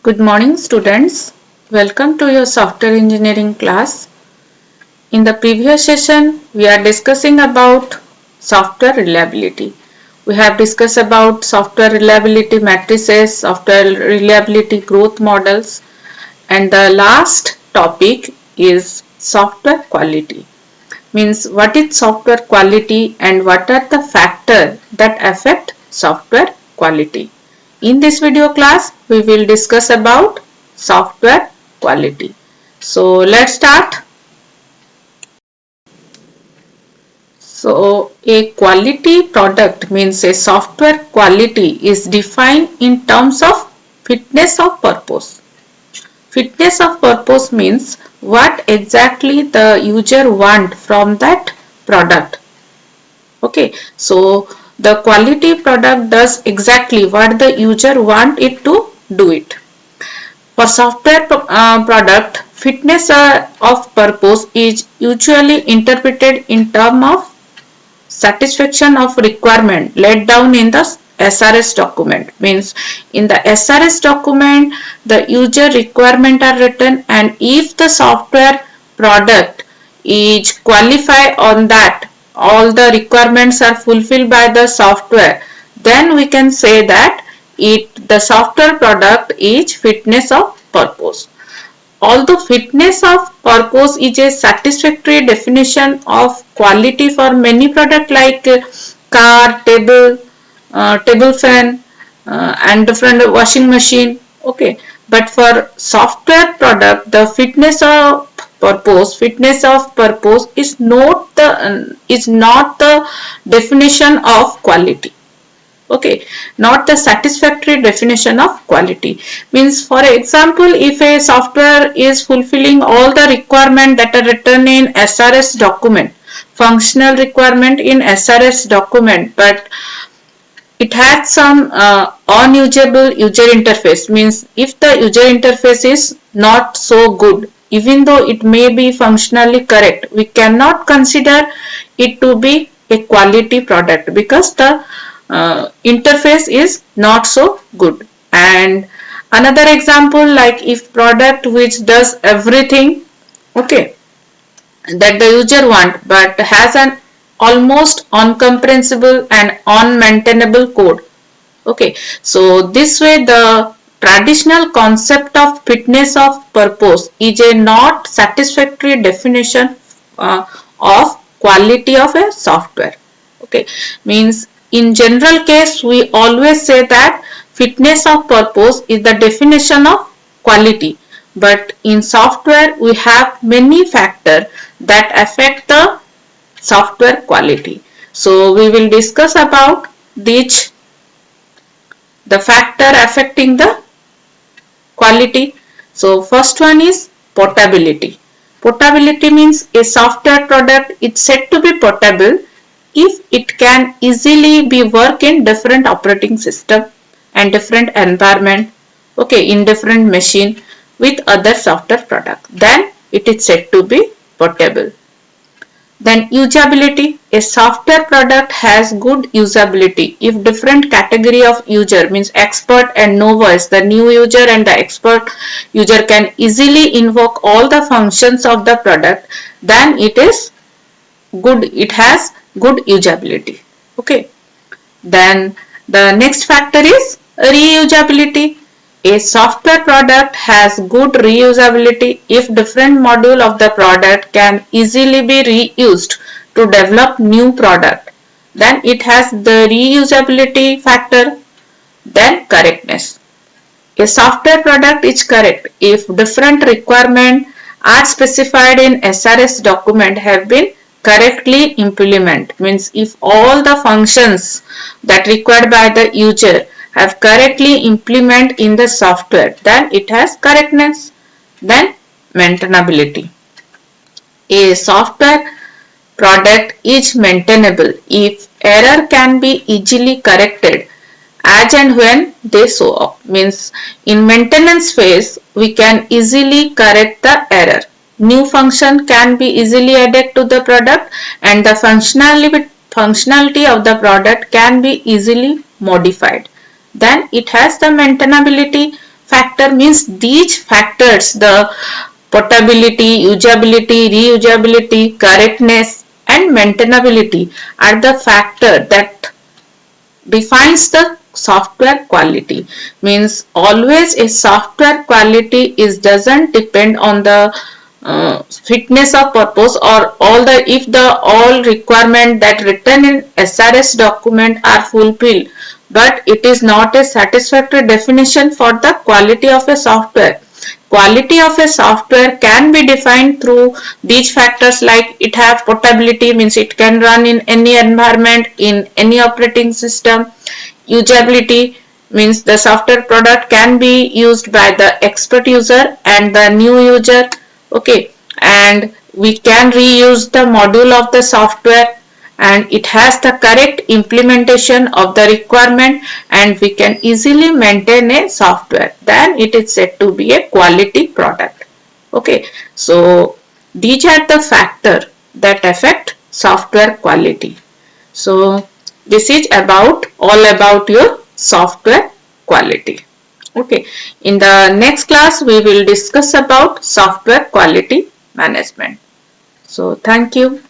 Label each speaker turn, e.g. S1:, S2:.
S1: Good morning students. Welcome to your software engineering class. In the previous session, we are discussing about software reliability. We have discussed about software reliability matrices, software reliability growth models, and the last topic is software quality. Means what is software quality and what are the factors that affect software quality. In this video class, we will discuss about software quality. So let's start. So a quality product means a software quality is defined in terms of fitness of purpose. Fitness of purpose means what exactly the user want from that product. Okay, so the quality product does exactly what the user want it to do it. For software product, fitness of purpose is usually interpreted in terms of satisfaction of requirement laid down in the SRS document. Means in the SRS document the user requirement are written, and if the software product is qualified on that, all the requirements are fulfilled by the software, then we can say that the software product is fitness of purpose. Although fitness of purpose is a satisfactory definition of quality for many products like car, table fan, and different washing machine. Okay, but for software product, the fitness of purpose is not the definition of quality. Okay, not the satisfactory definition of quality. Means for example, if a software is fulfilling all the requirement that are written in SRS document, functional requirement in SRS document, but it has some unusable user interface. Means if the user interface is not so good, even though it may be functionally correct, we cannot consider it to be a quality product because the interface is not so good. And another example, like if product which does everything, okay, that the user want but has an almost uncomprehensible and unmaintainable code. Okay, so this way the traditional concept of fitness of purpose is a not satisfactory definition of quality of a software. Okay, means in general case we always say that fitness of purpose is the definition of quality, but in software we have many factors that affect the software quality. So we will discuss about the factor affecting the quality. So first one is portability. Portability means a software product is said to be portable if it can easily be work in different operating system and different environment, okay, in different machine with other software product, then it is said to be portable. Then usability. A software product has good usability if different category of user, means expert and novice, the new user and the expert user can easily invoke all the functions of the product, then it is good, it has good usability. Okay, then the next factor is reusability. A software product has good reusability if different module of the product can easily be reused to develop new product, then it has the reusability factor. Then correctness. A software product is correct if different requirements are specified in SRS document have been correctly implemented. Means if all the functions that required by the user have correctly implemented in the software, then it has correctness. Then maintainability. A software product is maintainable if error can be easily corrected as and when they show up. Means in maintenance phase we can easily correct the error. New function can be easily added to the product and the functionality of the product can be easily modified. Then it has the maintainability factor means these factors, the portability, usability, reusability, correctness and maintainability are the factor that defines the software quality. Means always a software quality is doesn't depend on the fitness of purpose or all the if the all requirement that written in SRS document are fulfilled, but it is not a satisfactory definition for the quality of a software. Quality of a software can be defined through these factors, like it have portability, means it can run in any environment, in any operating system. Usability means the software product can be used by the expert user and the new user. Okay, and we can reuse the module of the software, and it has the correct implementation of the requirement, and we can easily maintain a software, then it is said to be a quality product. Okay, so these are the factors that affect software quality. So this is about all about your software quality. Okay, in the next class we will discuss about software quality management. So thank you.